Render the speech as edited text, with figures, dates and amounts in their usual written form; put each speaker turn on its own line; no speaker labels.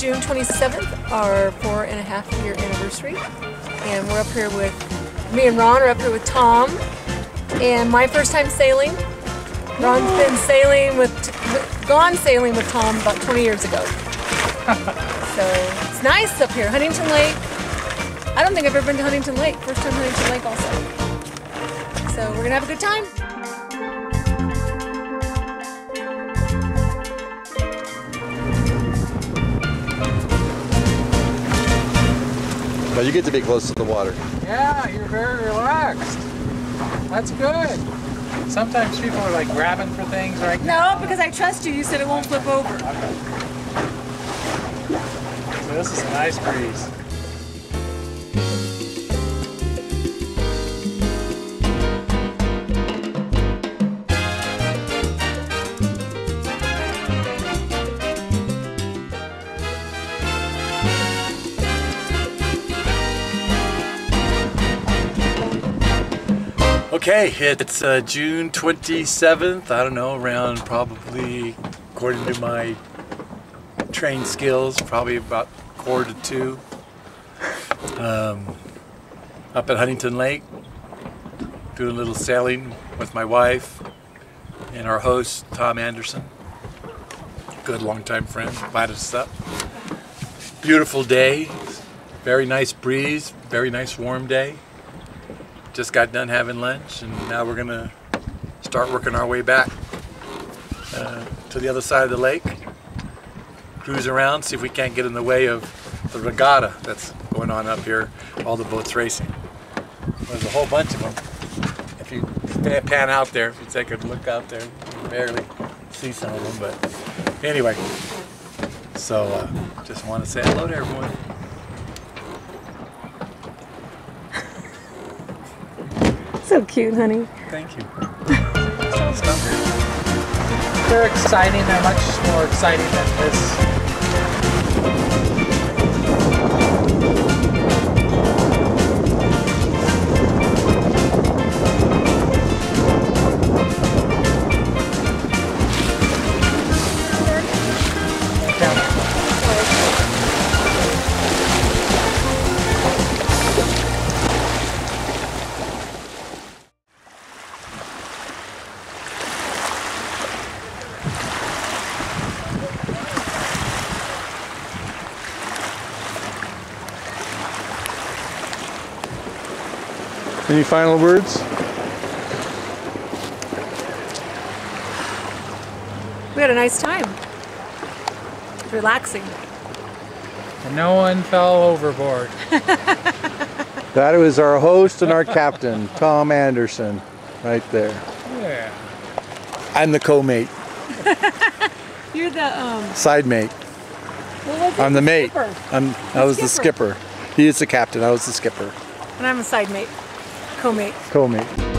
June 27th, our 4.5-year anniversary, and we're up here with, me and Ron are up here with Tom, and my first time sailing. Ron's been sailing gone sailing with Tom about 20 years ago. So it's nice up here. Huntington Lake. I don't think I've ever been to Huntington Lake. First time Huntington Lake also. So we're gonna have a good time.
But you get to be close to the water.
Yeah, you're very relaxed. That's good. Sometimes people are like grabbing for things right now.
No, because I trust you. You said it won't flip over.
Okay. So this is a nice breeze.
Okay, it's June 27th, I don't know, around probably, according to my trained skills, probably about 1:45. Up at Huntington Lake, doing a little sailing with my wife and our host, Tom Andersen. Good longtime friend, invited us up. Beautiful day, very nice breeze, very nice warm day. Just got done having lunch, and now we're gonna start working our way back to the other side of the lake, cruise around, see if we can't get in the way of the regatta that's going on up here, all the boats racing. There's a whole bunch of them. If you pan out there, if you take a look out there, you can barely see some of them, but anyway, so just want to say hello to everyone.
So cute, honey.
Thank you.
They're exciting. They're much more exciting than this.
Any final words?
We had a nice time. Relaxing.
And no one fell overboard.
That was our host and our captain, Tom Andersen, right there.
Yeah.
I'm the co-mate.
You're the
Side mate. I'm the mate. I was the skipper. He is the captain. I was the skipper.
And I'm a side mate. Co-mate.
Co-mate.